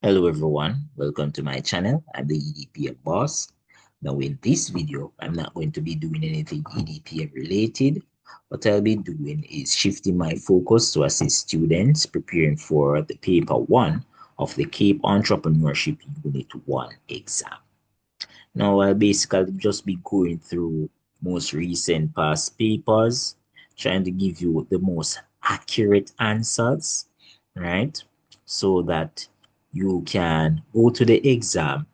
Hello everyone, welcome to my channel. I'm the EDPM boss. Now in this video, I'm not going to be doing anything EDPM related. What I'll be doing is shifting my focus to assist students preparing for the paper 1 of the CAPE Entrepreneurship Unit 1 exam. Now I'll basically just be going through most recent past papers, trying to give you the most accurate answers, right? So that you can go to the exam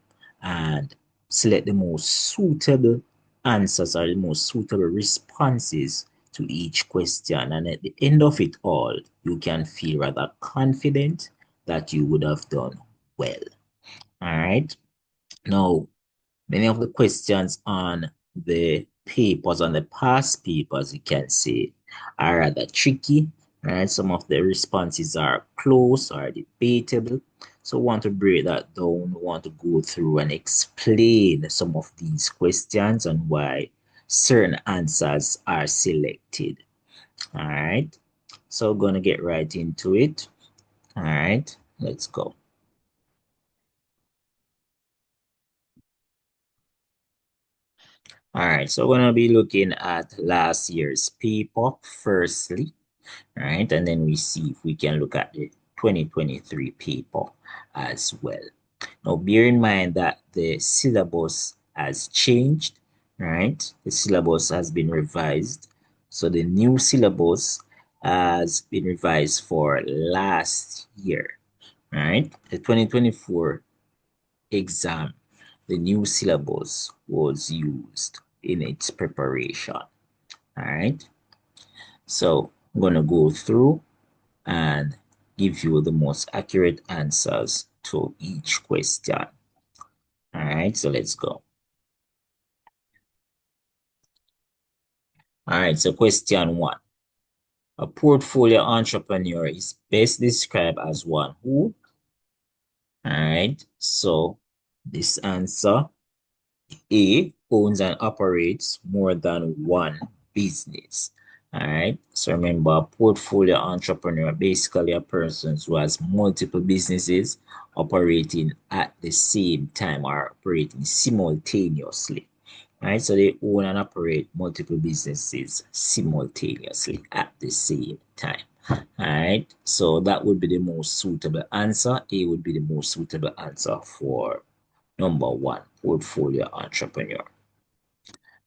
and select the most suitable answers or the most suitable responses to each question. And at the end of it all, you can feel rather confident that you would have done well. All right. Now, many of the questions on the papers, on the past papers, you can say, are rather tricky, right? Some of the responses are close or debatable. So we want to break that down. We want to go through and explain some of these questions and why certain answers are selected. All right. So we're going to get right into it. All right. Let's go. All right, so we're gonna be looking at last year's paper firstly, right? And then we see if we can look at the 2023 paper as well. Now, bear in mind that the syllabus has changed, right? The syllabus has been revised. So the new syllabus has been revised for last year, right? The 2024 exam, the new syllabus was used in its preparation. All right. So I'm going to go through and give you the most accurate answers to each question. All right. So let's go. All right. So question 1. A portfolio entrepreneur is best described as one who. All right. So this answer, A, owns and operates more than one business. All right. So remember, a portfolio entrepreneur, basically a person who has multiple businesses operating at the same time or operating simultaneously. All right. So they own and operate multiple businesses simultaneously at the same time. All right. So that would be the most suitable answer. A would be the most suitable answer for number 1, portfolio entrepreneur.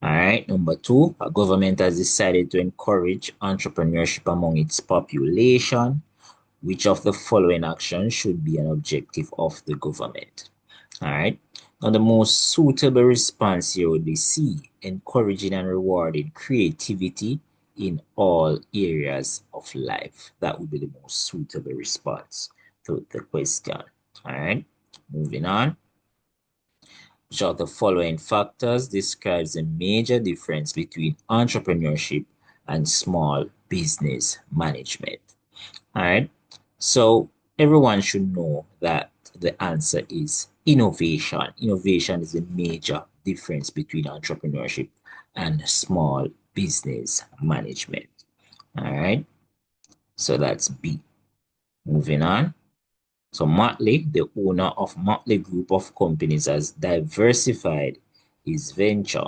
All right, number 2, a government has decided to encourage entrepreneurship among its population. Which of the following actions should be an objective of the government? All right, now the most suitable response here would be C, encouraging and rewarding creativity in all areas of life. That would be the most suitable response to the question. All right, moving on. Which of the following factors describes the major difference between entrepreneurship and small business management? All right. So everyone should know that the answer is innovation. Innovation is the major difference between entrepreneurship and small business management. All right. So that's B. Moving on. So Motley, the owner of Motley Group of Companies, has diversified his venture.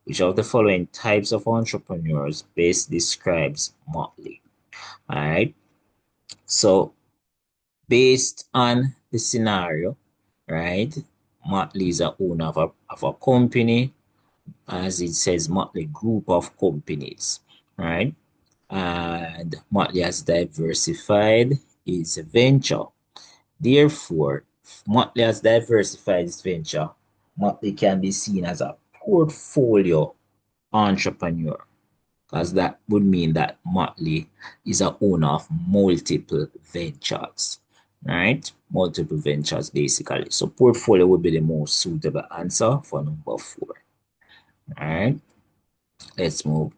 Which of the following types of entrepreneurs best describes Motley? All right. So based on the scenario, right, Motley is a owner of a company, as it says, Motley Group of Companies, right? And Motley has diversified his venture. Therefore, Motley has diversified its venture. Motley can be seen as a portfolio entrepreneur, because that would mean that Motley is a owner of multiple ventures, right? Multiple ventures, basically. So portfolio would be the most suitable answer for number 4. All right, let's move.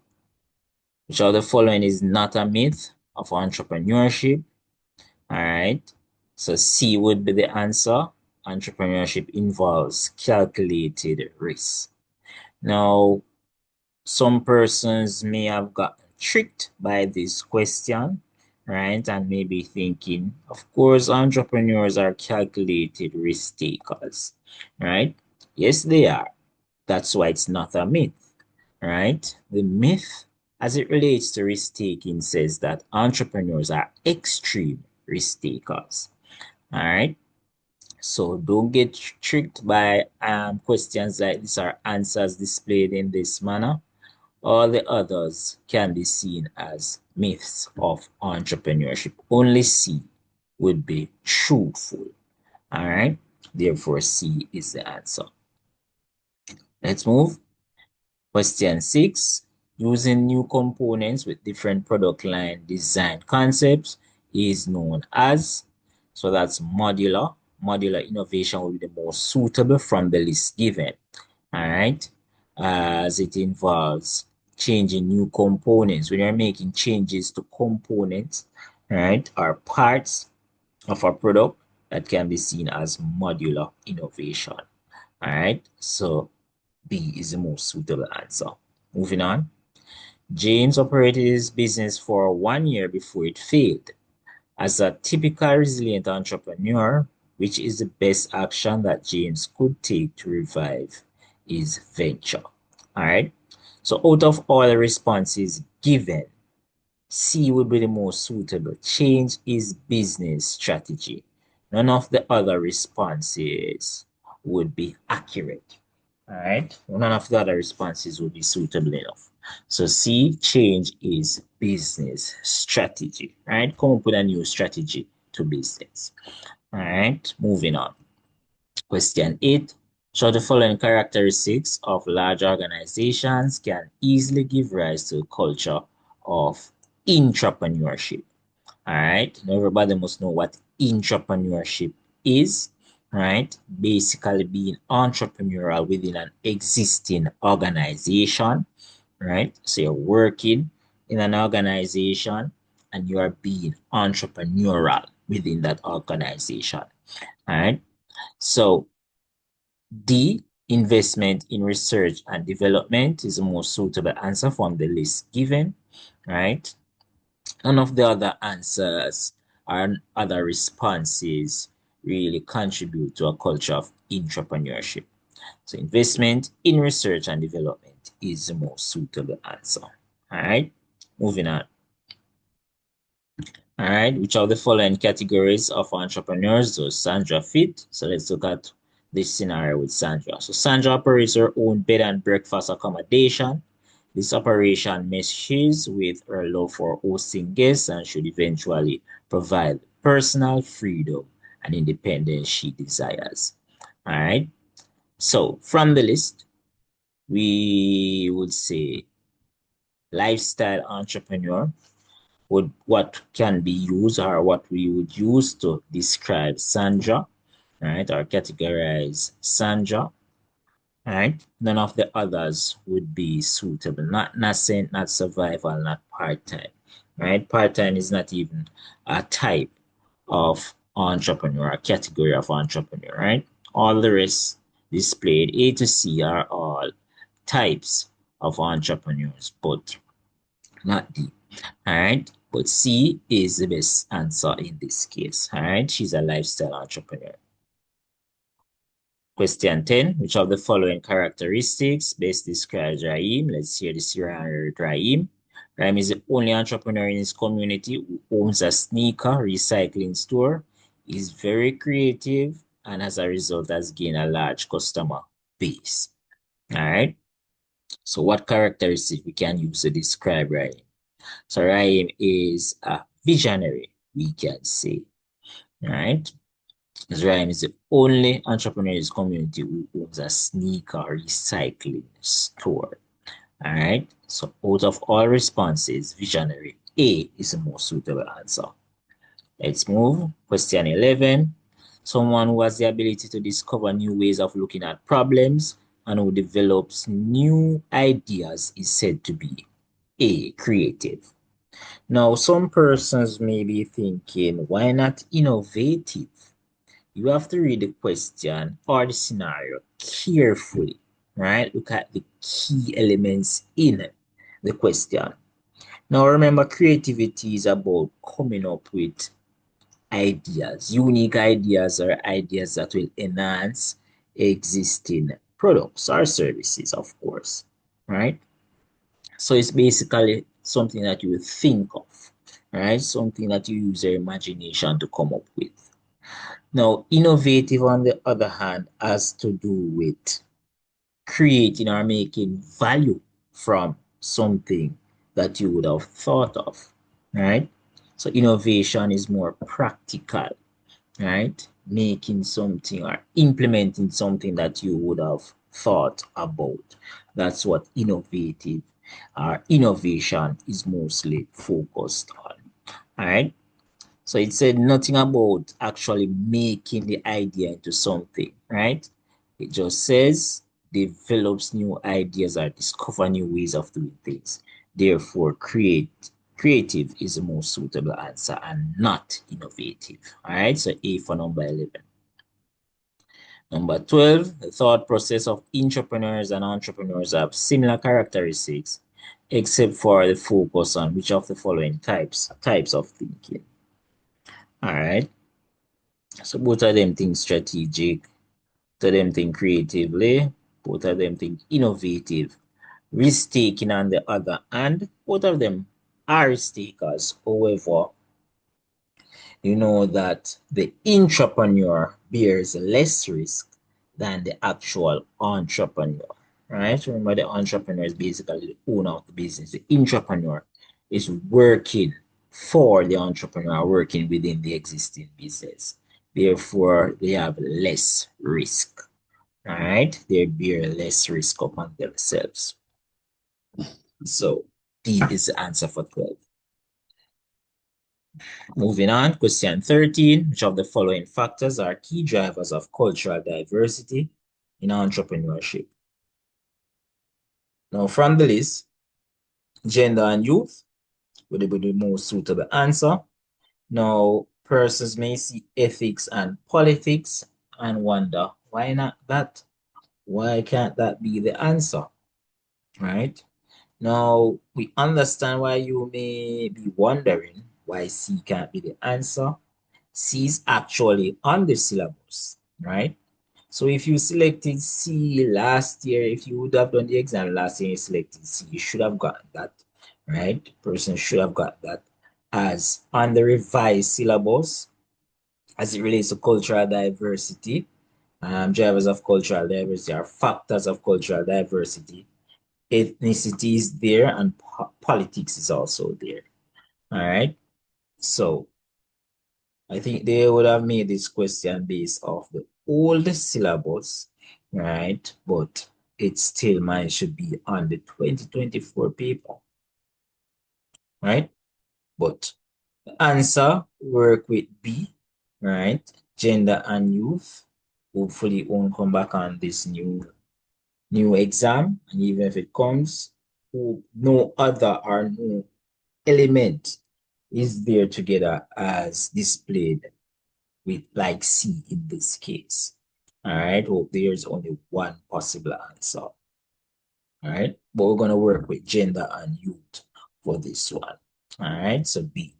Which of the following is not a myth of entrepreneurship? All right. So C would be the answer. Entrepreneurship involves calculated risk. Now, some persons may have gotten tricked by this question, right? And maybe thinking, of course, entrepreneurs are calculated risk takers, right? Yes, they are. That's why it's not a myth, right? The myth, as it relates to risk taking, says that entrepreneurs are extreme risk takers, all right? So don't get tricked by questions like this or answers displayed in this manner. All the others can be seen as myths of entrepreneurship. Only C would be truthful. All right. Therefore, C is the answer. Let's move. Question 6. Using new components with different product line design concepts is known as. So that's modular. Modular innovation will be the most suitable from the list given. All right. As it involves changing new components. When you're making changes to components, right, or parts of a product, that can be seen as modular innovation. All right. So B is the most suitable answer. Moving on. James operated his business for 1 year before it failed. As a typical resilient entrepreneur, which is the best action that James could take to revive his venture? All right. So out of all the responses given, C would be the most suitable. Change his business strategy. None of the other responses would be accurate. All right. None of the other responses would be suitable enough. So C, change is business strategy. All right. Come up with a new strategy to business. All right. Moving on. Question 8. Show the following characteristics of large organizations can easily give rise to a culture of entrepreneurship. All right. Now everybody must know what entrepreneurship is, right? Basically being entrepreneurial within an existing organization, right? So you're working in an organization and you are being entrepreneurial within that organization. All right. So D, investment in research and development is the most suitable answer from the list given, right? None of the other answers or other responses really contribute to a culture of entrepreneurship. So investment in research and development is the most suitable answer. All right, moving on. All right, which of the following categories of entrepreneurs does Sandra fit? So let's look at this scenario with Sandra. So Sandra operates her own bed and breakfast accommodation. This operation meshes with her love for hosting guests and should eventually provide personal freedom and independence she desires. All right. So from the list, we would say lifestyle entrepreneur would what can be used or what we would use to describe Sandra, right? Or categorize Sandra. Right? None of the others would be suitable. Not nascent, not survival, not part-time. Right? Part-time is not even a type of entrepreneur, a category of entrepreneur, right? All the rest displayed A to C are all types of entrepreneurs, but not D. All right. But C is the best answer in this case. All right. She's a lifestyle entrepreneur. Question 10. Which of the following characteristics best describes Raheem? Let's hear the scenario with Raheem. Raheem is the only entrepreneur in his community who owns a sneaker recycling store. He's very creative and as a result has gained a large customer base. All right. So what characteristics we can use to describe Raheem? So Raheem is a visionary, we can say. All right. Israel is the only entrepreneur in his community who owns a sneaker recycling store. All right. So out of all responses, visionary A is the most suitable answer. Let's move. Question 11. Someone who has the ability to discover new ways of looking at problems and who develops new ideas is said to be A, creative. Now, some persons may be thinking, why not innovative? You have to read the question or the scenario carefully, right? Look at the key elements in the question. Now remember, creativity is about coming up with ideas, unique ideas or ideas that will enhance existing products or services, of course, right? So it's basically something that you think of, right? Something that you use your imagination to come up with. Now, innovative, on the other hand, has to do with creating or making value from something that you would have thought of, right? So innovation is more practical, right? Making something or implementing something that you would have thought about. That's what innovative or innovation is mostly focused on. All right. So it said nothing about actually making the idea into something, right? It just says develops new ideas or discover new ways of doing things. Therefore, creative is the most suitable answer and not innovative. All right, so A for number 11. Number 12, the thought process of entrepreneurs and entrepreneurs have similar characteristics, except for the focus on which of the following types of thinking. All right. So both of them think strategic, both of them think creatively, both of them think innovative. Risk taking on the other hand, both of them are risk takers. However, you know that the entrepreneur bears less risk than the actual entrepreneur, right? Remember, the entrepreneur is basically the owner of the business. The entrepreneur is working for the entrepreneur, working within the existing business. Therefore, they have less risk, all right? They bear less risk upon themselves. So, D is the answer for 12. Moving on, question 13. Which of the following factors are key drivers of cultural diversity in entrepreneurship? Now, from the list, gender and youth would be the most suitable answer. Now, persons may see ethics and politics and wonder, why not that? Why can't that be the answer? Right? Now, we understand why you may be wondering why C can't be the answer. C is actually on the syllabus, right? So if you selected C last year, if you would have done the exam last year, you selected C, you should have gotten that, right? The person should have got that as on the revised syllabus as it relates to cultural diversity. Drivers of cultural diversity are factors of cultural diversity. Ethnicity is there and politics is also there. All right. So I think they would have made this question based off the old syllabus, right? But it still mine should be on the 2024 paper, right? But the answer work with B, right? Gender and youth. Hopefully it won't come back on this new exam. And even if it comes, no other or no element is there together as displayed with like C in this case. All right, well, there's only one possible answer. All right, but we're going to work with gender and youth for this one. All right, so B.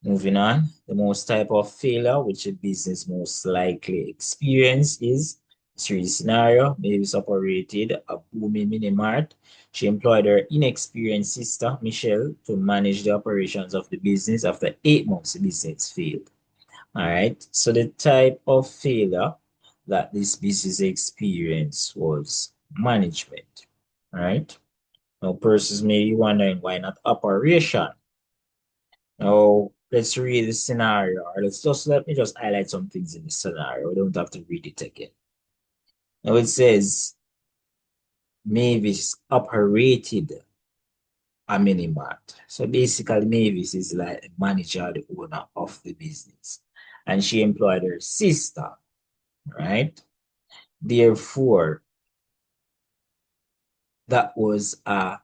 Moving on, the most type of failure which a business most likely experience is three scenario. Mavis operated a booming mini mart. She employed her inexperienced sister, Michelle, to manage the operations of the business. After 8 months, the business failed. All right. So the type of failure that this business experienced was management. All right. Now, persons may be wondering why not operation. Now, let's read the scenario. Or let me just highlight some things in the scenario. We don't have to read it again. Now it says Mavis operated a mini mart. So basically, Mavis is like the manager, the owner of the business. And she employed her sister, right? Therefore, that was a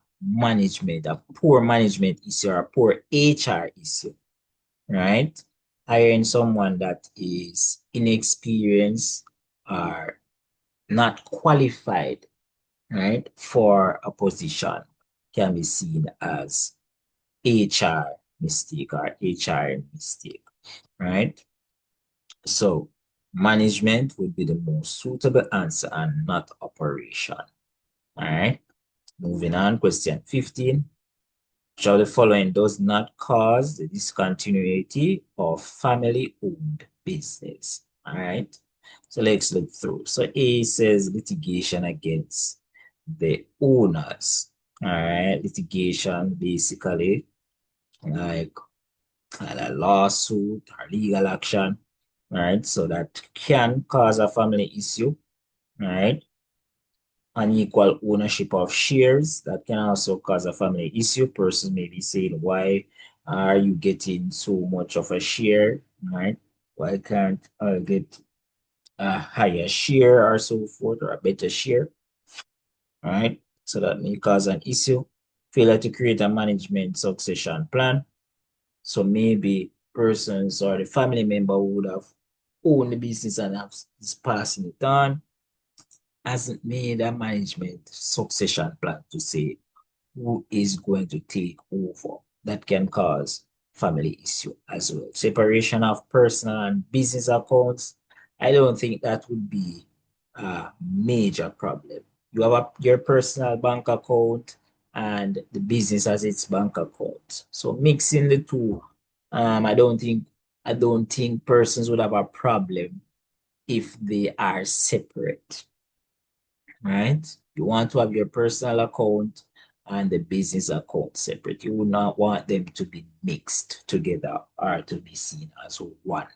poor management issue or a poor HR issue, right? Hiring someone that is inexperienced or not qualified, right, for a position. can be seen as HR mistake or HR mistake, right? So management would be the most suitable answer and not operation. All right. Moving on, question 15. Which of the following does not cause the discontinuity of family-owned business? All right. So let's look through. So A says litigation against the owners. All right. Litigation basically like a lawsuit or legal action. All right. So that can cause a family issue. All right. Unequal ownership of shares that can also cause a family issue. Person may be saying, why are you getting so much of a share, right? Why can't I get a higher share or so forth, or a better share, right? So that may cause an issue. Failure to create a management succession plan. So maybe persons or the family member who would have owned the business and is passing it on hasn't made a management succession plan to say who is going to take over. That can cause family issue as well. Separation of personal and business accounts. I don't think that would be a major problem. You have your personal bank account and the business has its bank account. So mixing the two, I don't think persons would have a problem if they are separate, right? You want to have your personal account and the business account separate. You would not want them to be mixed together or to be seen as one,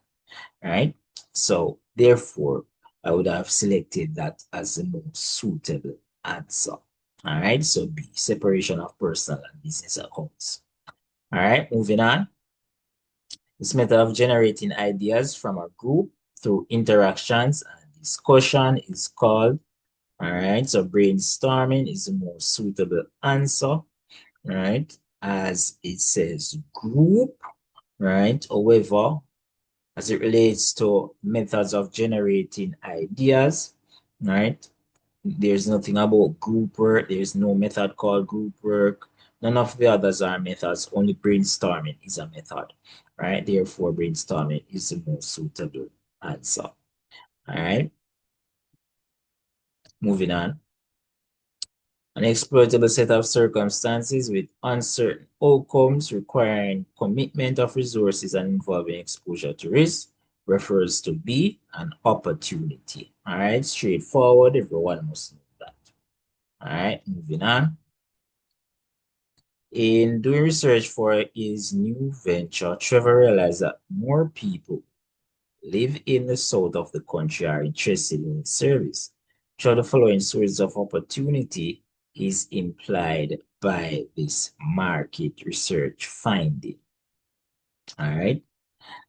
right? So therefore, I would have selected that as the most suitable answer. All right, so B, separation of personal and business accounts. All right, moving on. This method of generating ideas from a group through interactions and discussion is called, all right, so brainstorming is the most suitable answer, right? As it says group, right? However, as it relates to methods of generating ideas, right? There's nothing about group work. There's no method called group work. None of the others are methods. Only brainstorming is a method, right? Therefore, brainstorming is the most suitable answer. All right, moving on. An exploitable set of circumstances with uncertain outcomes requiring commitment of resources and involving exposure to risk refers to B, an opportunity. All right, straightforward. Everyone must know that. All right, moving on. In doing research for his new venture, Trevor realized that more people live in the south of the country are interested in its service. Show the following sources of opportunity is implied by this market research finding. All right.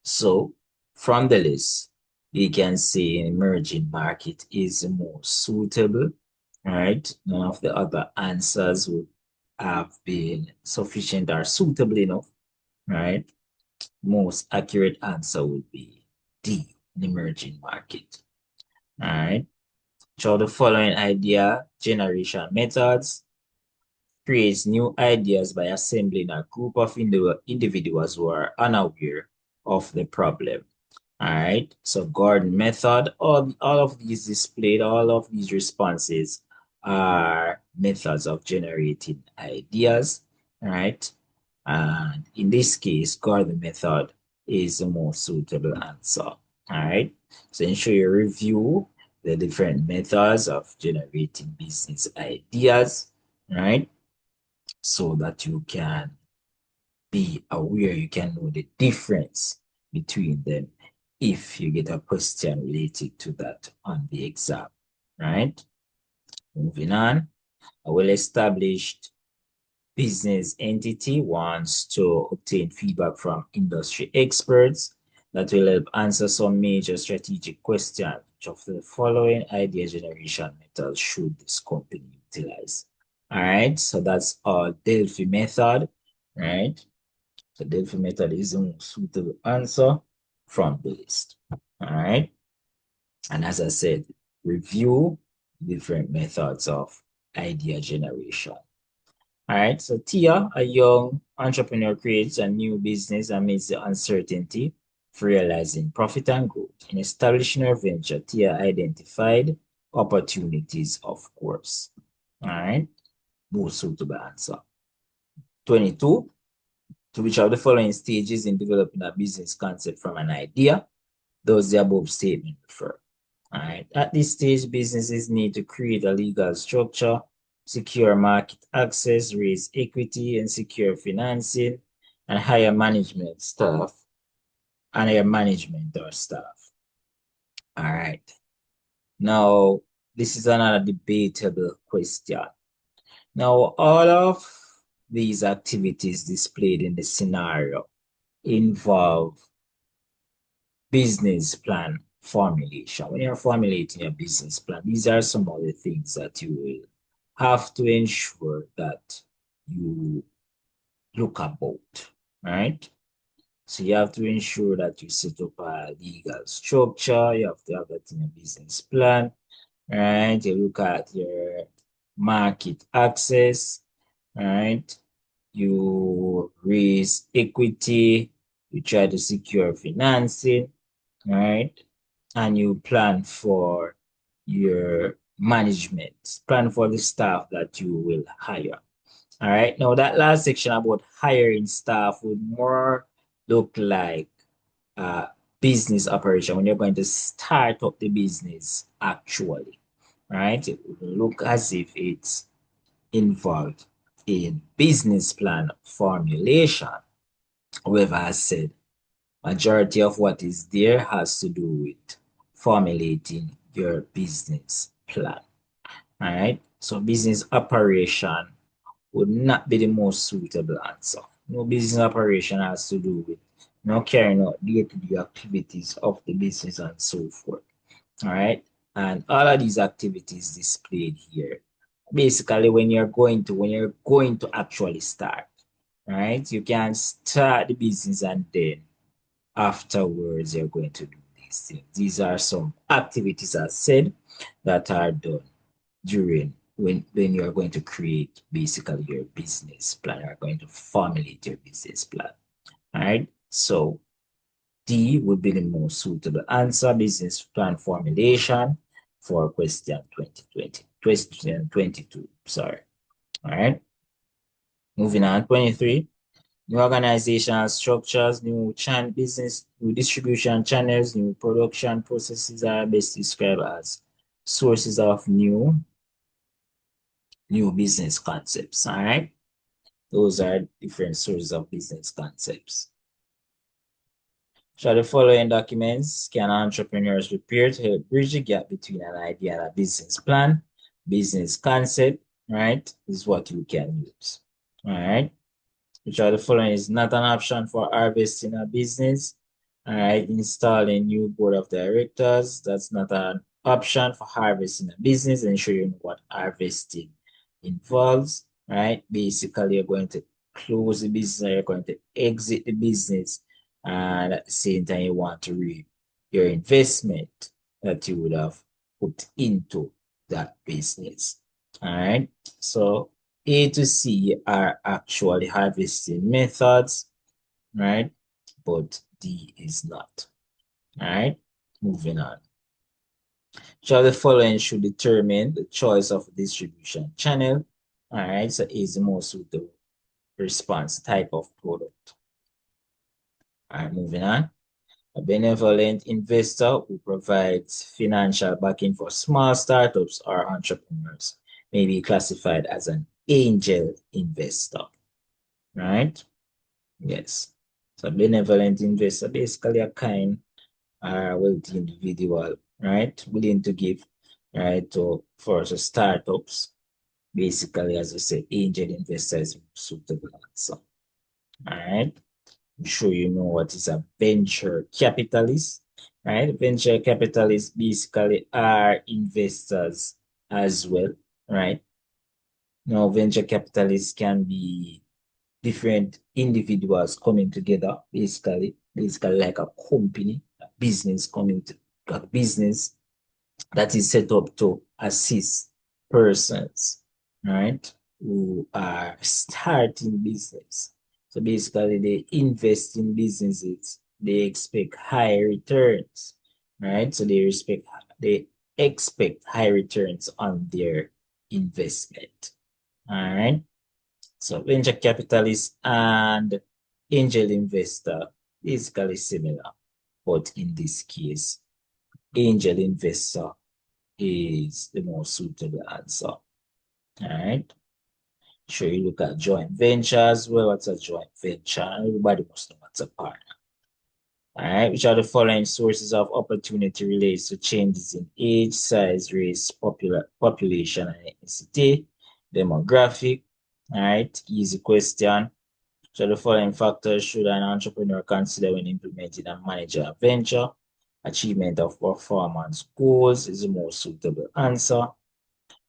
So from the list, you can see emerging market is the most suitable. All right. None of the other answers would have been sufficient or suitable enough. Right. Most accurate answer would be D, an emerging market. All right. So the following idea generation methods creates new ideas by assembling a group of individuals who are unaware of the problem. All right. So Gordon method, all of these displayed, all of these responses are methods of generating ideas. All right. And in this case, Gordon method is the most suitable answer. All right. So ensure you review the different methods of generating business ideas, right? So that you can be aware, you can know the difference between them if you get a question related to that on the exam, right? Moving on, a well-established business entity wants to obtain feedback from industry experts that will help answer some major strategic questions. Which of the following idea generation methods should this company utilize? All right, so that's our Delphi method, right? The Delphi method is the most suitable answer from the list. All right, and as I said, review different methods of idea generation. All All right. So Tia, a young entrepreneur, creates a new business amidst the uncertainty for realizing profit and growth. In establishing her venture, Tia identified opportunities, of course. All right. Most suitable answer. 22. To which of the following stages in developing a business concept from an idea does the above statement refer? All right. At this stage, businesses need to create a legal structure, secure market access, raise equity, and secure financing, and hire management staff, and hire management or staff. All right. Now, this is another debatable question. Now, all of these activities displayed in the scenario involve business plan formulation. When you're formulating a business plan, these are some of the things that you will have to ensure that you look about, right? So you have to ensure that you set up a legal structure. You have to have that in a business plan, right? You look at your market access, right? You raise equity, you try to secure financing, right? And you plan for your management, plan for the staff that you will hire. All right. Now, that last section about hiring staff would more look like business operation when you're going to start up the business actually, right? It would look as if it's involved in business plan formulation. However, as said, majority of what is there has to do with formulating your business plan. All right. So business operation would not be the most suitable answer. No, business operation has to do with carrying out day-to-day activities of the business and so forth. All right. And all of these activities displayed here. Basically, when you're going to actually start, right? You can start the business and then afterwards you're going to do these things. These are some activities I said that are done during when you are going to create basically your business plan. You are going to formulate your business plan. All right. So D would be the most suitable answer, business plan formulation for question 2020, question 22. Sorry. All right. Moving on, 23. New organizational structures, new distribution channels, new production processes are best described as sources of new business concepts. All right. Those are different sources of business concepts. So the following documents can entrepreneurs prepare to help bridge the gap between an idea and a business plan, business concept, right? Is what you can use. All right. Which are the following is not an option for harvesting a business. All right, installing new board of directors. That's not an option for harvesting a business. Ensure you know what harvesting involves. Right, basically you're going to close the business, or you're going to exit the business, and at the same time you want to reap your investment that you would have put into that business. All right, so A to C are actually harvesting methods, right? But D is not. All right, moving on. So the following should determine the choice of distribution channel. All right, so A is the most suitable response type of product. All right, moving on. A benevolent investor who provides financial backing for small startups or entrepreneurs may be classified as an angel investor, right? Yes. So benevolent investor, basically a kind wealthy individual, right? Willing to give, right, to for the startups. Basically, as I said, angel investor is suitable answer. All right. I'm sure you know what is a venture capitalist, right? Venture capitalists basically are investors as well, right? Now, venture capitalists can be different individuals coming together, basically like a company, a business coming to a business that is set up to assist persons, right? who are starting business. So basically, they invest in businesses. They expect high returns, right? So they expect high returns on their investment. All right. So venture capitalist and angel investor basically similar, but in this case, angel investor is the more suitable answer. All right. Sure, you look at joint ventures. Well, what's a joint venture? Everybody must know what's a partner. All right. Which are the following sources of opportunity relates to changes in age, size, race, population, and ethnicity, demographic? All right. Easy question. So the following factors should an entrepreneur consider when implementing and managing a venture? Achievement of performance goals is the most suitable answer.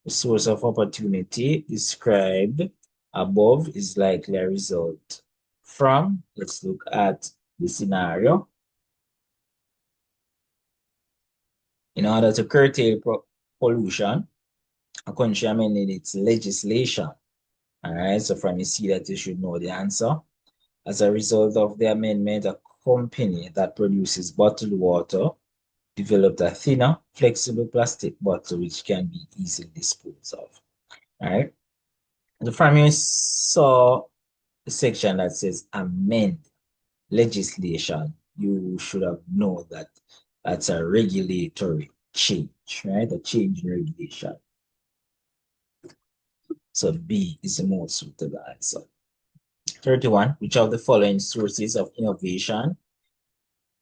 The source of opportunity described above is likely a result from, let's look at the scenario. In order to curtail pollution, a country amended its legislation. All right, so from you see that you should know the answer. As a result of the amendment, a company that produces bottled water developed a thinner, flexible plastic bottle which can be easily disposed of. All right. The primary saw the section that says amend legislation. You should have known that that's a regulatory change, right? A change in regulation. So B is the most suitable answer. 31, which of the following sources of innovation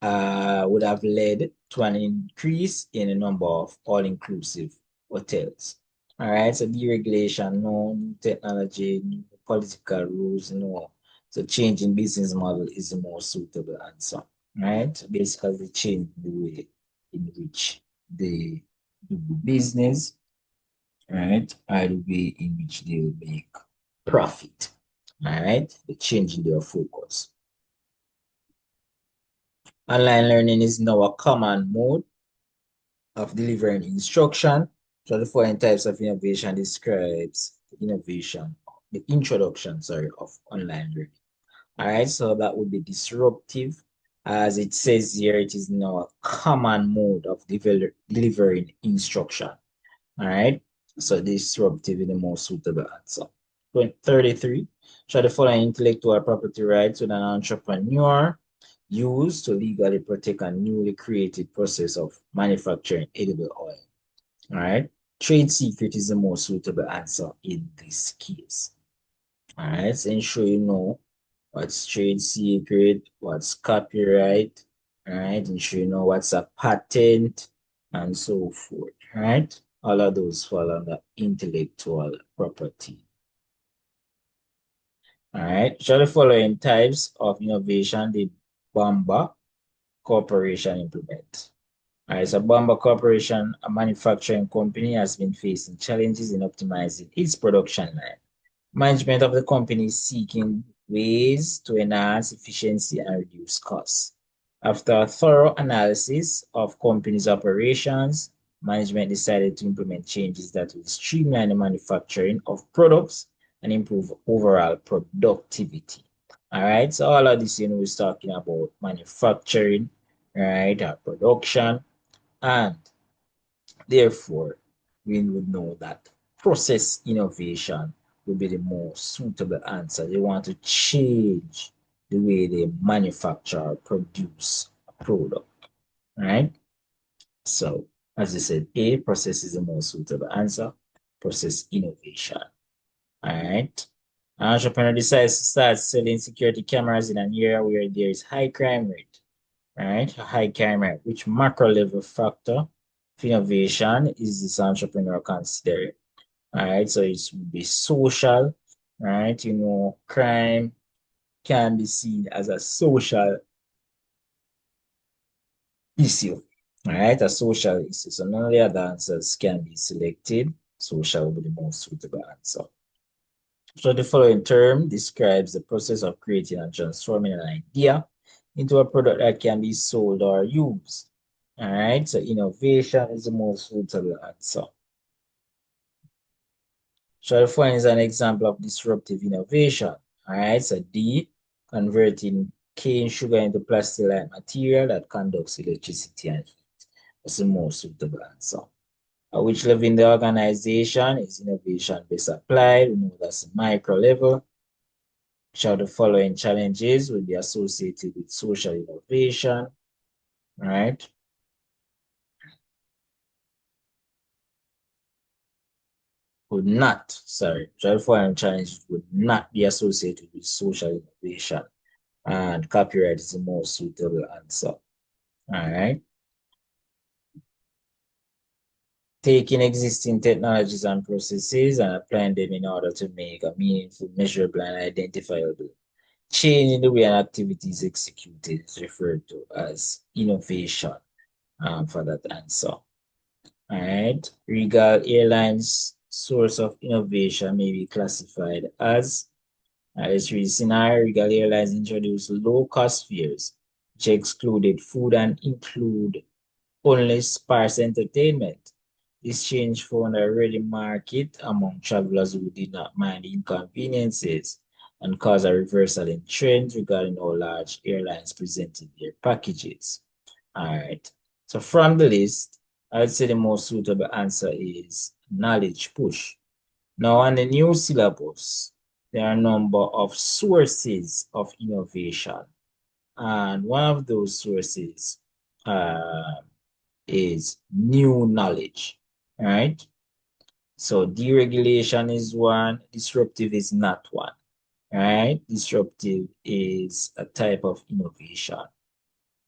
would have led to an increase in the number of all-inclusive hotels? All right, so deregulation, no. New technology, new political rules, no. So changing business model is the more suitable answer, right? Basically, they change the way in which they do business, right? Or the way in which they will make profit, all right? They're changing their focus. Online learning is now a common mode of delivering instruction. So the following types of innovation describes the innovation, the introduction, sorry, of online learning. All right, so that would be disruptive. As it says here, it is now a common mode of delivering instruction. All right, so disruptive is the most suitable answer. 33, shall the following intellectual property rights with an entrepreneur used to legally protect a newly created process of manufacturing edible oil. All right. Trade secret is the most suitable answer in this case. All right. So ensure you know what's trade secret, what's copyright. All right. Ensure you know what's a patent and so forth. All right. All of those fall under intellectual property. All right. Show the following types of innovation did Bamba Corporation implement? All right, so Bamba Corporation, a manufacturing company, has been facing challenges in optimizing its production line. Management of the company is seeking ways to enhance efficiency and reduce costs. After a thorough analysis of company's operations, management decided to implement changes that will streamline the manufacturing of products and improve overall productivity. All right, so all of this, we're talking about manufacturing, right, production, and therefore, we would know that process innovation would be the most suitable answer. They want to change the way they manufacture or produce a product, right? So, as I said, A, process is the most suitable answer. Process innovation, all right? An entrepreneur decides to start selling security cameras in an area where there is high crime rate, right? A high crime rate. Which macro level factor of innovation is this entrepreneur considering? All right, so it would be social, right? Crime can be seen as a social issue, all right? A social issue. So none of the other answers can be selected. Social will be the most suitable answer. So the following term describes the process of creating and transforming an idea into a product that can be sold or used. All right, so innovation is the most suitable answer. Sulfur is an example of disruptive innovation. All right, so D, converting cane sugar into plastic-like material that conducts electricity and heat. That's the most suitable answer. At which level in the organization is innovation best applied? We know that's the micro level. Which of the following challenges will be associated with social innovation? All right. Would not, sorry, following challenges would not be associated with social innovation. And copyright is the most suitable answer. All right. Taking existing technologies and processes and applying them in order to make a meaningful, measurable, and identifiable change in the way an activity is executed is referred to as innovation for that answer. All right. Regal Airlines source of innovation may be classified as let's read the scenario. Regal Airlines introduced low-cost fares, which excluded food and include only sparse entertainment. This change found a ready market among travelers who did not mind inconveniences and caused a reversal in trends regarding how large airlines presented their packages. All right. So from the list, I would say the most suitable answer is knowledge push. Now, on the new syllabus, there are a number of sources of innovation. And one of those sources is new knowledge, right? So deregulation is one, disruptive is not one, right? Disruptive is a type of innovation,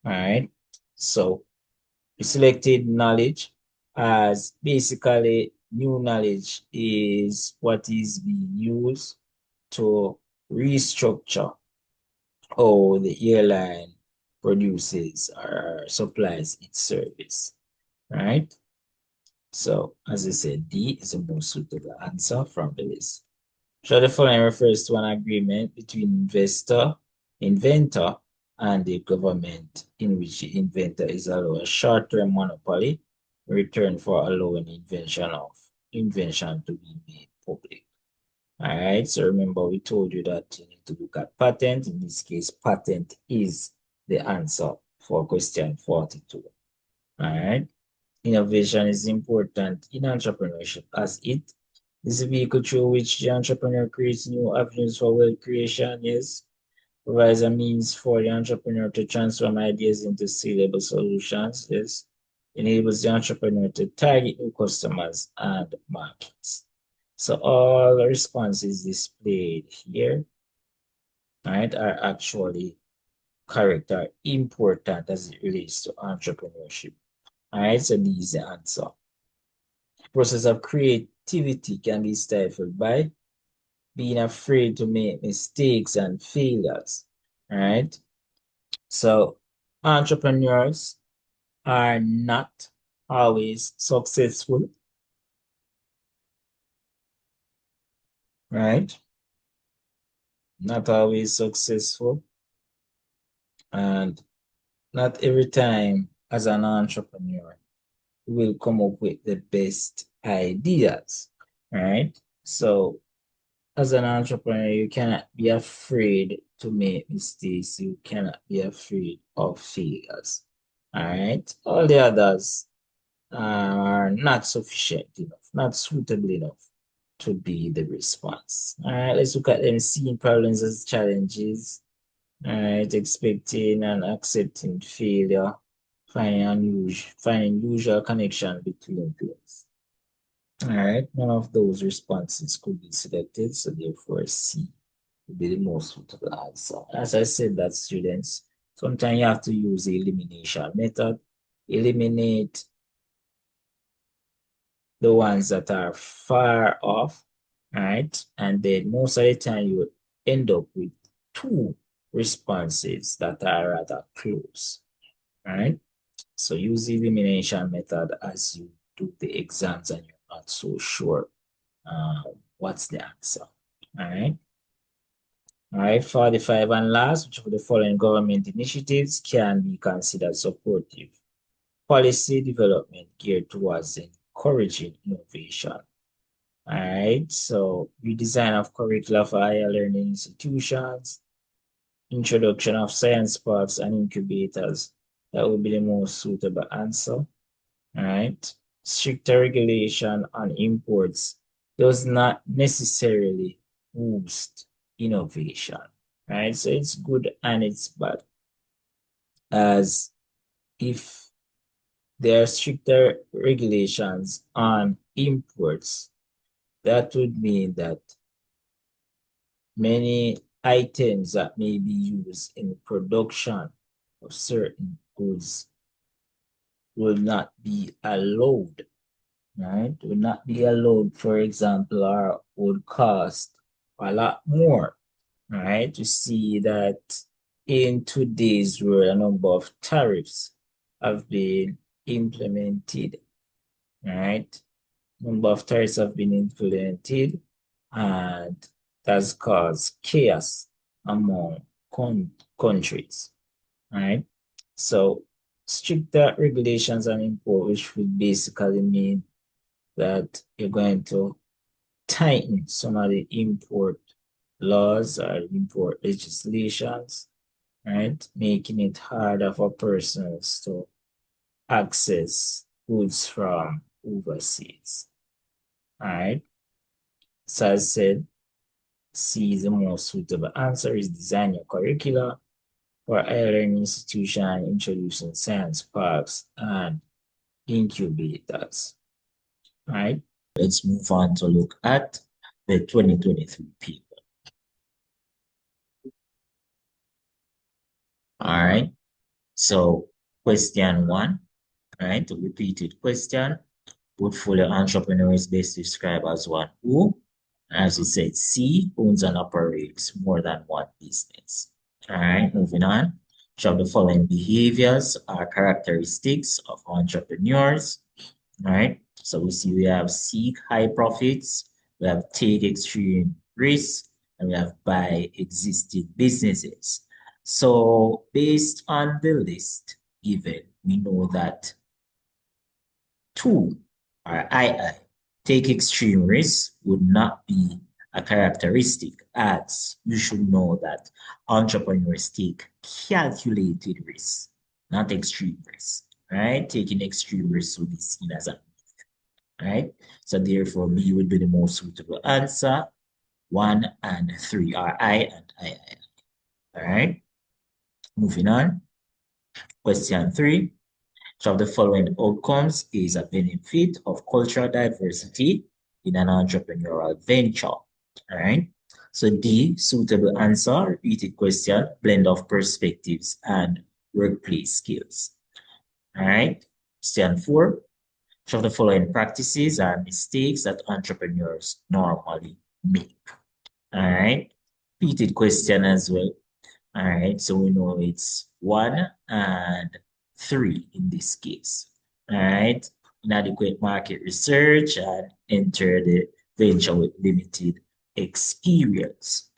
right? So we selected knowledge as basically new knowledge is what is being used to restructure how the airline produces or supplies its service, right? So, as I said, D is the most suitable answer from the list. So the following refers to an agreement between inventor, and the government in which the inventor is allowed a short-term monopoly in return for allowing invention to be made public. All right, so remember we told you that you need to look at patent. In this case, patent is the answer for question 42. All right. Innovation is important in entrepreneurship as it is a vehicle through which the entrepreneur creates new avenues for wealth creation, yes, provides a means for the entrepreneur to transform ideas into scalable solutions, yes, enables the entrepreneur to target new customers and markets. So all the responses displayed here, right, are actually correct, are important as it relates to entrepreneurship. All right, so this is the answer. Process of creativity can be stifled by being afraid to make mistakes and failures. All right. So entrepreneurs are not always successful, right? Not always successful. And not every time as an entrepreneur will come up with the best ideas, right? So as an entrepreneur, you cannot be afraid to make mistakes. You cannot be afraid of failures. All right. All the others are not sufficient enough, not suitable enough to be the response. All right. Let's look at them seeing problems as challenges. All right. Expecting and accepting failure. Finding usual connection between things. All right, none of those responses could be selected, so therefore C would be the most suitable answer. As I said that students, sometimes you have to use the elimination method. Eliminate the ones that are far off, right? And then most of the time you end up with two responses that are rather close, right? So use the elimination method as you do the exams and you're not so sure what's the answer. All right. All right, 45 and last, which of the following government initiatives can be considered supportive? Policy development geared towards encouraging innovation. All right, so redesign of curricula for higher learning institutions, introduction of science parks and incubators. That would be the most suitable answer. All right, stricter regulation on imports does not necessarily boost innovation. Right, so it's good and it's bad. As if there are stricter regulations on imports, that would mean that many items that may be used in the production of certain goods will not be allowed, right? Will not be allowed, for example, or would cost a lot more, right? You see that in today's world, a number of tariffs have been implemented, right? Number of tariffs have been implemented, and that's caused chaos among countries, right? So stricter regulations on import, which would basically mean that you're going to tighten some of the import laws or import legislations, right? Making it harder for persons to access goods from overseas. All right. So as I said, C is the most suitable answer is design your curricula for higher learning institution and introducing science parks and incubators. All right. Let's move on to look at the 2023 paper. All right. So question one, right? A repeated question. Portfolio entrepreneur is best described as one who, as we said, C, owns and operates more than one business. All right, moving on. Which of the following behaviors are characteristics of entrepreneurs? All right, so we see we have seek high profits, we have take extreme risks, and we have buy existing businesses. So based on the list given, we know that two or II, take extreme risks would not be a characteristic, as you should know that entrepreneurs take calculated risks, not extreme risks, right? Taking extreme risks would be seen as a, right? So therefore, B would be the most suitable answer. 1 and 3 are I and I. All right, moving on. Question 3. So of the following outcomes is a benefit of cultural diversity in an entrepreneurial venture. All right. So D, suitable answer, repeated question, blend of perspectives and workplace skills. All right. Question 4. So of the following practices are mistakes that entrepreneurs normally make. All right. Repeated question as well. All right, so we know it's 1 and 3 in this case. All right, inadequate market research and enter the venture with limited experience.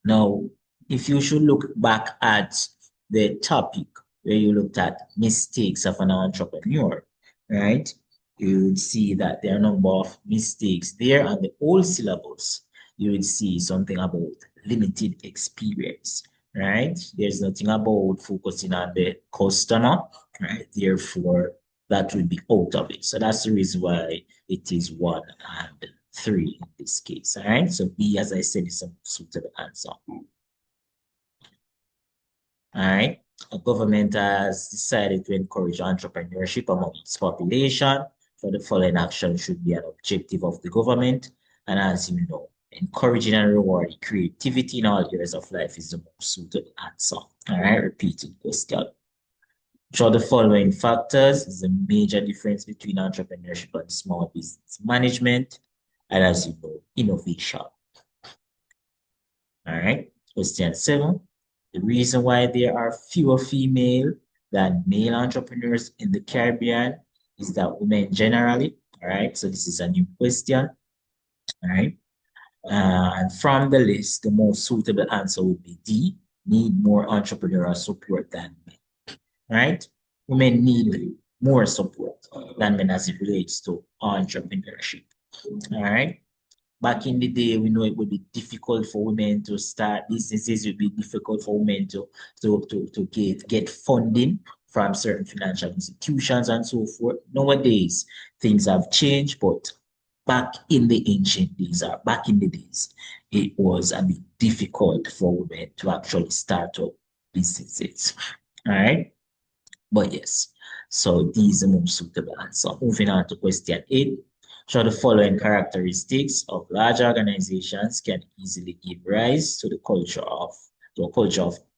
Now, if you should look back at the topic where you looked at mistakes of an entrepreneur, right? You would see that there are a number of mistakes there on the whole syllabus. You would see something about limited experience, right? There's nothing about focusing on the customer, right? Therefore, that would be out of it. So that's the reason why it is 1 and 3 in this case. All right. So B, as I said, is a suitable answer. All right. A government has decided to encourage entrepreneurship among its population. For the following action should be an objective of the government. And as you know, encouraging and rewarding creativity in all areas of life is the most suitable answer. All right. Repeating question. Which of the following factors is a major difference between entrepreneurship and small business management? And as you know, innovation. All right. Question 7. The reason why there are fewer female than male entrepreneurs in the Caribbean is that women generally, all right, so this is a new question, all right. And from the list, the most suitable answer would be D, need more entrepreneurial support than men, right? Women need more support than men as it relates to entrepreneurship. All right. Back in the day, we know it would be difficult for women to start businesses. It would be difficult for women to get funding from certain financial institutions and so forth. Nowadays, things have changed, but back in the ancient days, or back in the days, it was a bit difficult for women to actually start up businesses. All right. But yes, so these are more suitable answer. Moving on to question 8. So the following characteristics of large organizations can easily give rise to a culture of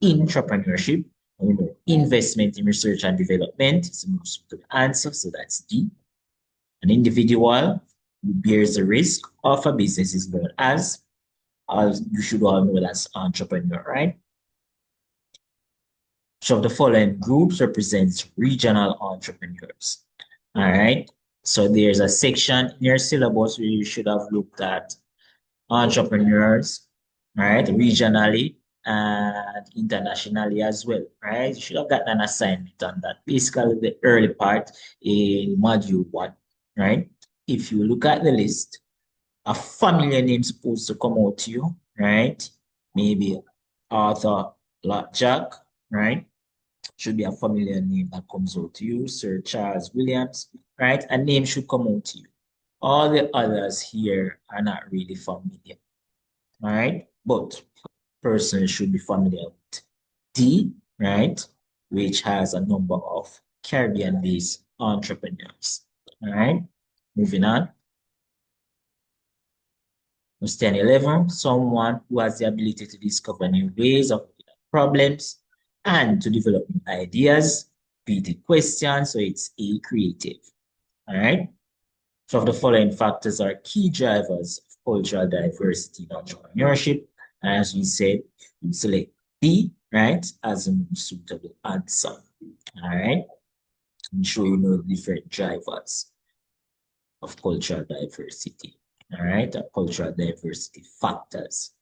entrepreneurship. And we know investment in research and development is the most suitable answer, so that's D. An individual who bears the risk of a business is known as you should all know that's entrepreneur, right? So the following groups represents regional entrepreneurs. All right. So there's a section in your syllabus where you should have looked at entrepreneurs, right, regionally and internationally as well, right? You should have gotten an assignment on that. Basically, the early part in module 1, right? If you look at the list, a familiar name supposed to come out to you, right? Maybe Arthur Jack, right? Should be a familiar name that comes out to you. Sir Charles Williams, right? A name should come out to you. All the others here are not really familiar, all right? But person should be familiar with D, right? Which has a number of Caribbean-based entrepreneurs, all right? Moving on. Question 11, someone who has the ability to discover new ways of problems and to develop new ideas. B, the question, so it's A, creative. All right. So of the following factors are key drivers of cultural diversity in entrepreneurship. And as we said, we select B, right, as a most suitable answer. All right. I'm sure you know the different drivers of cultural diversity. All right, cultural diversity factors.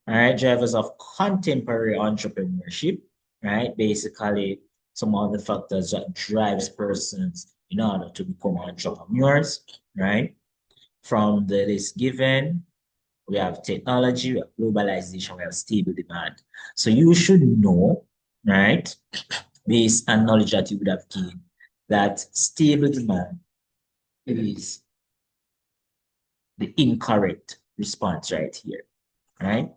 All right, drivers of contemporary entrepreneurship, right? Basically, some of the factors that drives persons in order to become entrepreneurs, right? From the list given, we have technology, we have globalization, we have stable demand. So you should know, right, based on knowledge that you would have gained, that stable demand is the incorrect response right here, right?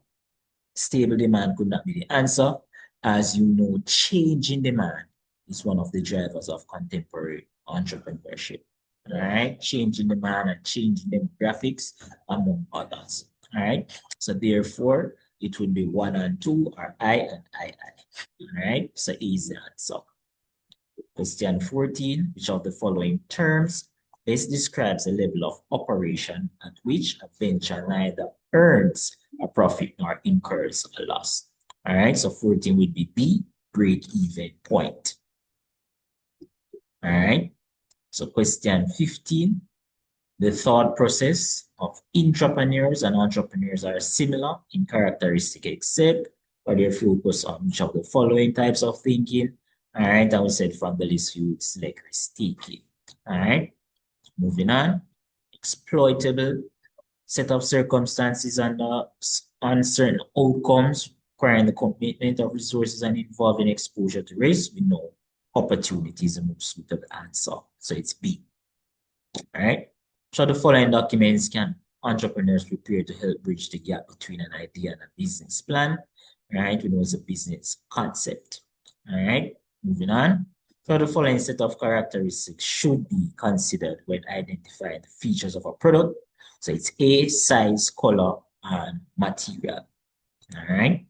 Stable demand could not be the answer. As you know, change in demand is one of the drivers of contemporary entrepreneurship. All right, change in demand and change in demographics, among others. All right, so therefore, it would be 1 and 2 are I and II. All right, so easy answer. Question 14, which of the following terms best describes a level of operation at which a venture neither earns a profit nor incurs a loss? All right, so 14 would be B, break-even point. All right, so question 15, the thought process of intrapreneurs and entrepreneurs are similar in characteristic except for their focus on each of the following types of thinking. All right, I would say from the list you would select risk-taking. All right, moving on. Exploitable set of circumstances and uncertain outcomes requiring the commitment of resources and involving exposure to risk. We know opportunity is the most suitable answer. So it's B. All right. So the following documents can entrepreneurs prepare to help bridge the gap between an idea and a business plan. All right. We know it's a business concept. All right. Moving on. So the following set of characteristics should be considered when identifying the features of a product. So it's A, size, color, and material. All right.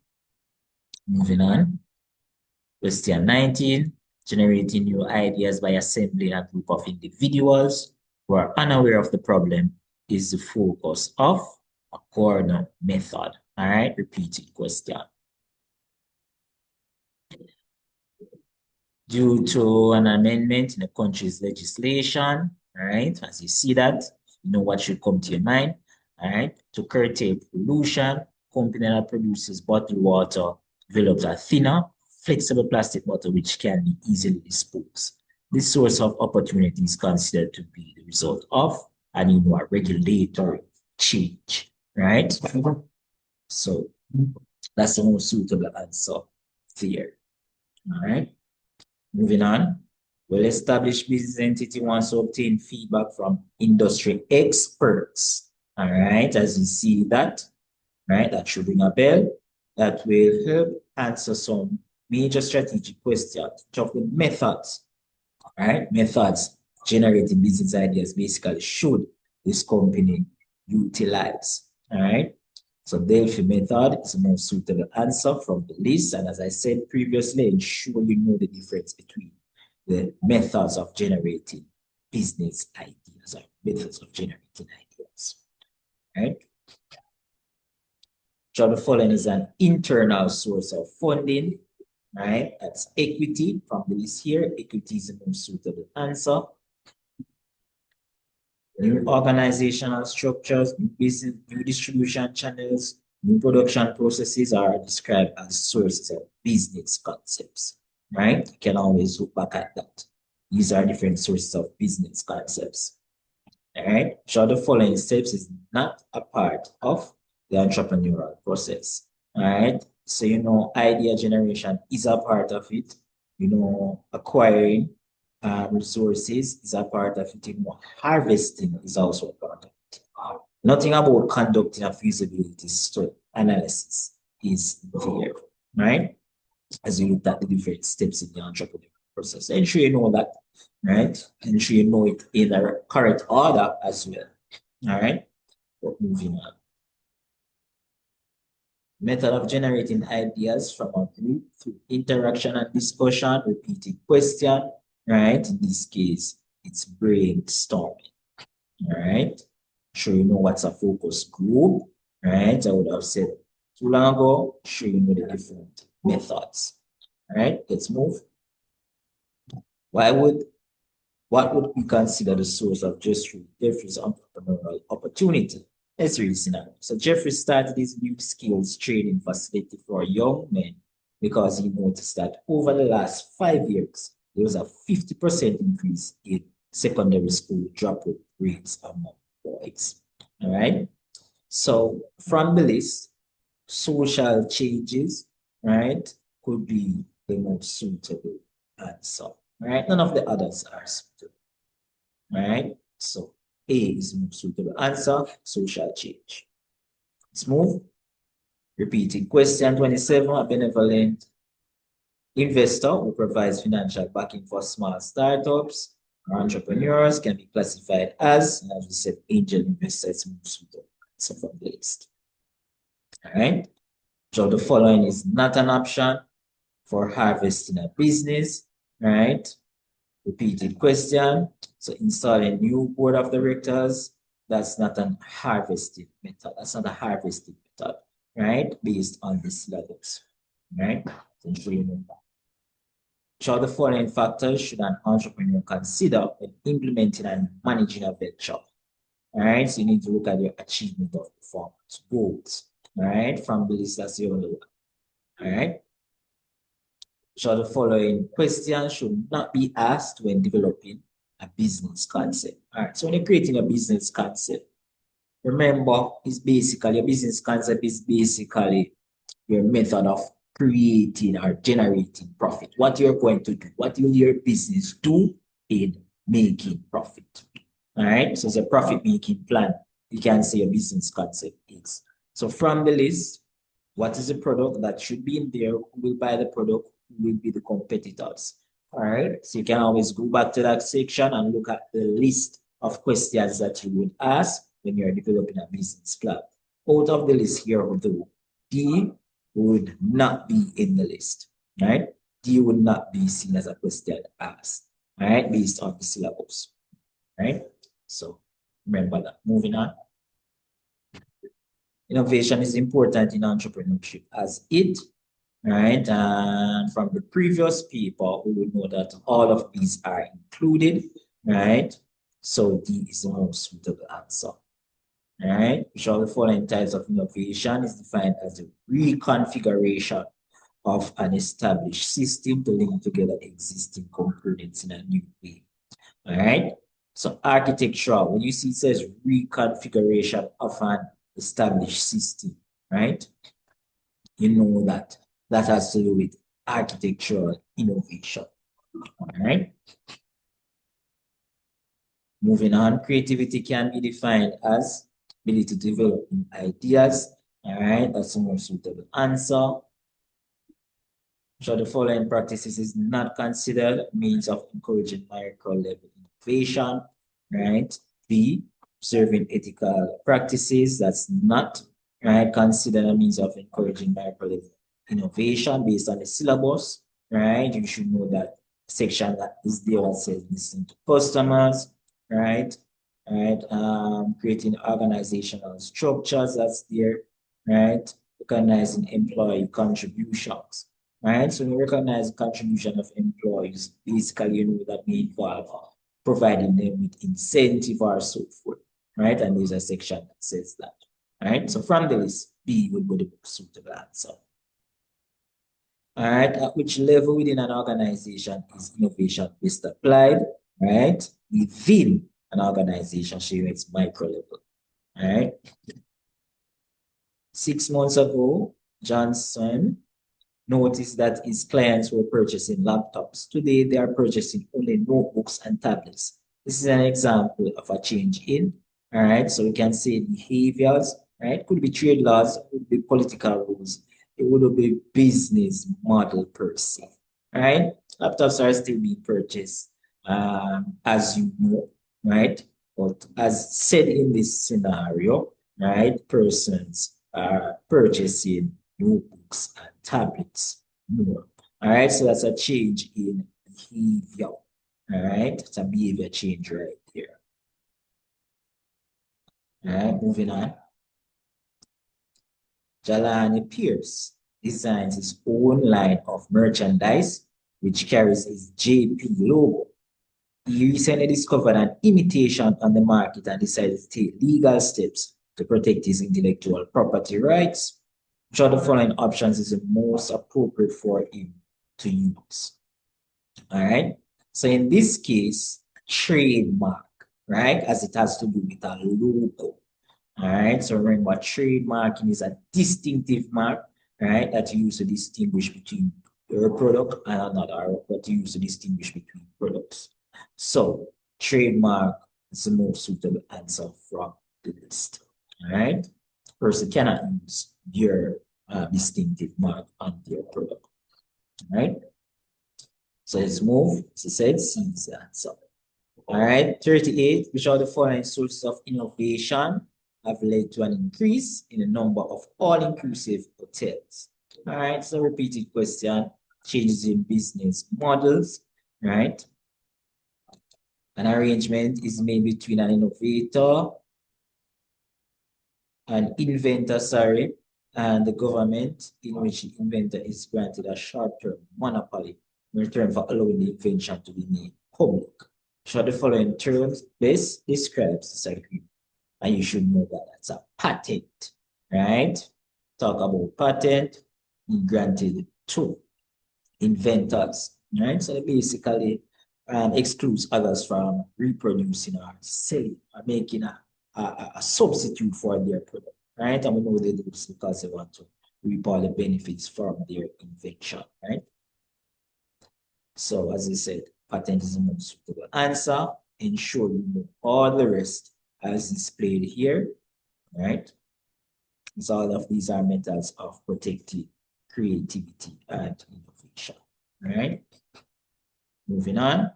Moving on. Question 19, generating new ideas by assembling a group of individuals who are unaware of the problem is the focus of a corner method. All right, repeated question. Due to an amendment in the country's legislation, all right, as you see that, you know what should come to your mind, all right, to curtail pollution, company that produces bottled water develops a thinner, flexible plastic bottle which can be easily disposed. This source of opportunity is considered to be the result of and you know, a regulatory change, right? So that's the most suitable answer there. All right. Moving on. Well-established business entity wants to obtain feedback from industry experts. All right. As you see that, right, that should ring a bell. That will help answer some major strategic questions. Talk with methods, right? Methods generating business ideas basically should this company utilize, all right? So Delphi method is the most suitable answer from the list. And as I said previously, ensure you know the difference between the methods of generating business ideas or methods of generating ideas, right? So the following is an internal source of funding, right? That's equity from the list here. Equity is the most suitable answer. New organizational structures, new business, new distribution channels, new production processes are described as sources of business concepts, right? You can always look back at that. These are different sources of business concepts, all right? So the following steps is not a part of the entrepreneurial process, all right? So, you know, idea generation is a part of it. You know, acquiring resources is a part of it. You know, harvesting is also a part of it. Nothing about conducting a feasibility study analysis is there, right? As you look at the different steps in the entrepreneurial process. Ensure you know that, right? Ensure you know it in the correct order as well. All right. But moving on. Method of generating ideas from a group through interaction and discussion, repeating question, right? In this case, it's brainstorming, all right? Sure you know what's a focus group, right? I would have said too long ago, sure you know the different methods, all right? Let's move. What would we consider the source of Jeffrey's entrepreneurial opportunity? Let's read the scenario. So Jeffrey started his new skills training facility for young men because he noticed that over the last 5 years, there was a 50% increase in secondary school dropout rates among boys. All right. So from the list, social changes, right, could be the most suitable answer. Right? None of the others are suitable. Right? So A is the most suitable answer, social change. Let's move. Repeating question 27, a benevolent investor who provides financial backing for small startups or entrepreneurs can be classified as we said, angel investors most suitable answer from the list. All right. So the following is not an option for harvesting a business, right? Repeated question. So installing new board of directors, that's not a harvesting method. That's not a harvesting method, right? Based on the syllabus, right? So the following factors should an entrepreneur consider when implementing and managing a venture. All right, so you need to look at your achievement of performance goals. All right, from the list, that's the only one. All right. So the following question should not be asked when developing a business concept. All right, so when you're creating a business concept, remember, it's basically, a business concept is basically your method of creating or generating profit. What you're going to do, what will your business do in making profit? All right, so it's a profit-making plan. You can say a business concept is. So from the list, what is the product that should be in there? Who will buy the product? Who will be the competitors? All right. So you can always go back to that section and look at the list of questions that you would ask when you're developing a business plan. Out of the list here, although D would not be in the list, right? D would not be seen as a question asked, all right, based on the syllabus, right? So remember that. Moving on. Innovation is important in entrepreneurship as it, right? And from the previous people, we would know that all of these are included, right? So D is the most suitable answer. All right, which of the following types of innovation is defined as the reconfiguration of an established system to link together existing components in a new way. All right, So architectural, when you see it says reconfiguration of an established system, right? You know that that has to do with architectural innovation. All right. Moving on, creativity can be defined as ability to develop new ideas. All right, that's the most suitable answer. So the following practices is not considered means of encouraging micro-level innovation, right? B, observing ethical practices, that's not, right, considered a means of encouraging micro-level innovation based on the syllabus, right? You should know that section that is there that says listening to customers, right? Right, creating organizational structures, that's there, right? Recognizing employee contributions, right? So we recognize contribution of employees. Basically, you know, that may involve providing them with incentive or so forth, right? And there's a section that says that, right? So from the list, B would be the most suitable answer. All right, at which level within an organization is innovation best applied, right? Within an organization, showing its micro level, all right? 6 months ago, Johnson noticed that his clients were purchasing laptops. Today, they are purchasing only notebooks and tablets. This is an example of a change in, all right? So we can say behaviors, right? Could be trade laws, could be political rules. It would be business model per se, all right? Laptops are still being purchased, as you know, right? But as said in this scenario, right, persons are purchasing notebooks and tablets more. All right, so that's a change in behavior. All right, it's a behavior change right there. All right, moving on. Jelani Pierce designs his own line of merchandise, which carries his JP logo. He recently discovered an imitation on the market and decided to take legal steps to protect his intellectual property rights. Which of the following options is the most appropriate for him to use? All right. So in this case, trademark, right? As it has to do with a logo. All right. So remember, trademarking is a distinctive mark, right? That you use to distinguish between your product and another, but you use to distinguish between products. So trademark is the most suitable answer from the list. All right. Person cannot use your distinctive mark on their product. All right. So let's move. So said C is the answer. All right. 38. Which are the following sources of innovation have led to an increase in the number of all-inclusive hotels? All right. So repeated question. Changes in business models. Right. An arrangement is made between an innovator, an inventor, sorry, and the government, in which the inventor is granted a short-term monopoly in return for allowing the invention to be made public. So the following terms best describes this agreement. And you should know that that's a patent, right? Talk about patent, granted to inventors, right? So basically excludes others from reproducing or selling or making a substitute for their product, right? And we know they do this because they want to reap all the benefits from their invention, right? So as I said, patent is the most suitable answer. Ensure you know all the rest as displayed here, right? So all of these are methods of protecting creativity and innovation, right? Moving on.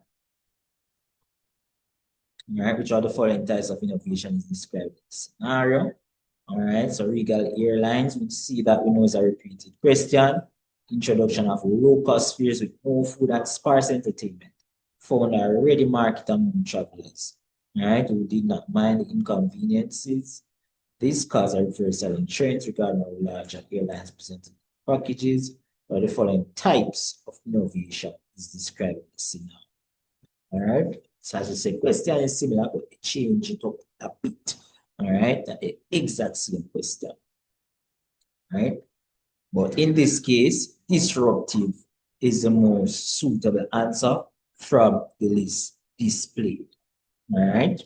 All right, which are the following types of innovation is described in this scenario? All right, so Regal Airlines, we see that we know is a repeated question. Introduction of low-cost fares with no food and sparse entertainment found a ready market among travelers. All right, who did not mind the inconveniences. This caused a reversal in trends regarding how larger airlines presented packages, or the following types of innovation is described in the scenario. All right. So as I said, question is similar, but change it up a bit. All right. The exact same question. All right. But in this case, disruptive is the most suitable answer from the list displayed. All right.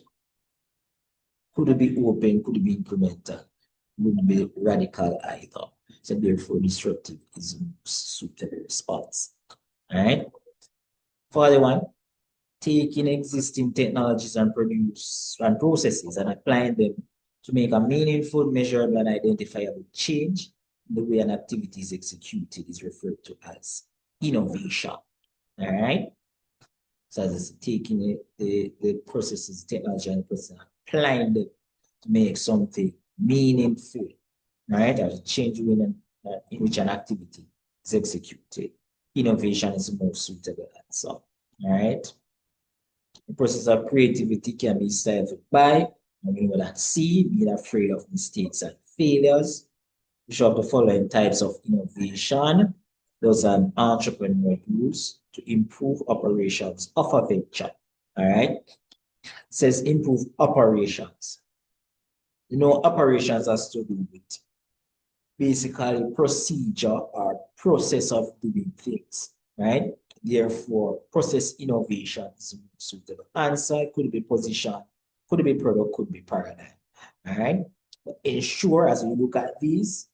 Could it be open? Could it be incremental? Wouldn't be radical either. So therefore, disruptive is the most suitable response. All right. 41, taking existing technologies and produce and processes and applying them to make a meaningful, measurable, and identifiable change in the way an activity is executed is referred to as innovation. All right. So as taking the processes, technology, and process, applying them to make something meaningful, right? Or change in which an activity is executed. Innovation is the most suitable answer. All right. The process of creativity can be stifled by, and we know that C, being afraid of mistakes and failures. We show the following types of innovation. Those are entrepreneur use to improve operations of a venture. All right. It says improve operations. You know, operations has to do with basically procedure or process of doing things, right? Therefore, process innovation is a suitable answer. Could be position, could be product, could be paradigm. All right. But ensure as you look at these,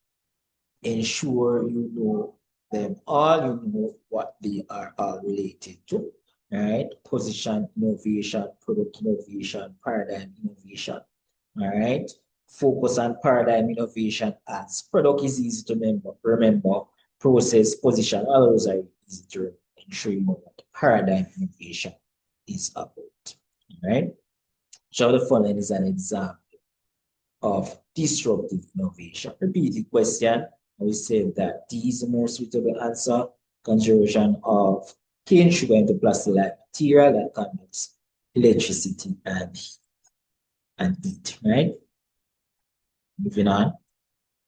ensure you know them all, you know what they are all related to. Right? Position innovation, product innovation, paradigm innovation. All right. Focus on paradigm innovation as product is easy to remember, process, position, all those are easy to ensure you know what paradigm innovation is about. All right. So the following is an example of disruptive innovation. Repeat the question. We said that D is the more suitable answer. Conversion of cane sugar into plastic-like material that conducts electricity and heat, right? Moving on.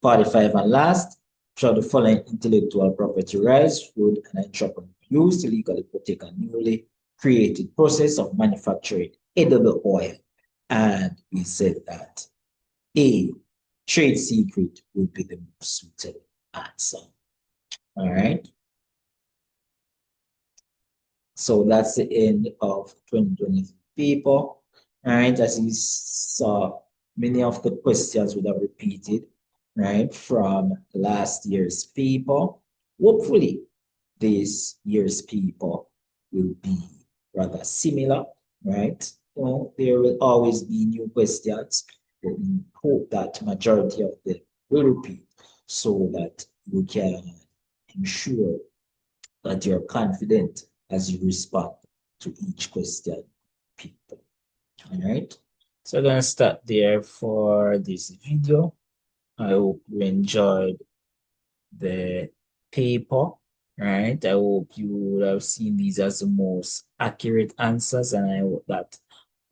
45 and last, show the following intellectual property rights would an entrepreneur use to legally protect a newly created process of manufacturing edible oil. And we said that A, trade secret would be the most suitable answer. All right. So that's the end of 2020 paper. All right. As you saw, many of the questions would have repeated, right, from last year's paper. Hopefully, this year's paper will be rather similar, right? You know, there will always be new questions, but we hope that majority of them will repeat so that you can ensure that you're confident as you respond to each question. People. All right. So I'm gonna start there for this video. I hope you enjoyed the paper, right? I hope you would have seen these as the most accurate answers, and I hope that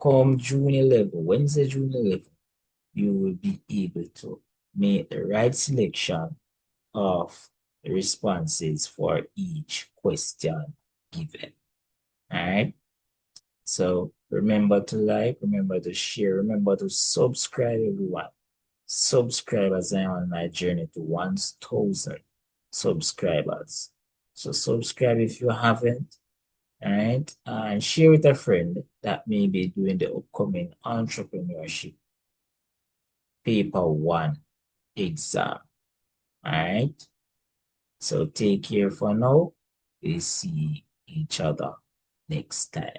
come junior level, Wednesday junior level, you will be able to make the right selection of the responses for each question given. All right. So remember to like, remember to share, remember to subscribe, everyone. Subscribe as I am on my journey to 1,000 subscribers. So subscribe if you haven't, all right? And share with a friend that may be doing the upcoming entrepreneurship paper 1 exam. All right. So take care for now. We'll see each other next time.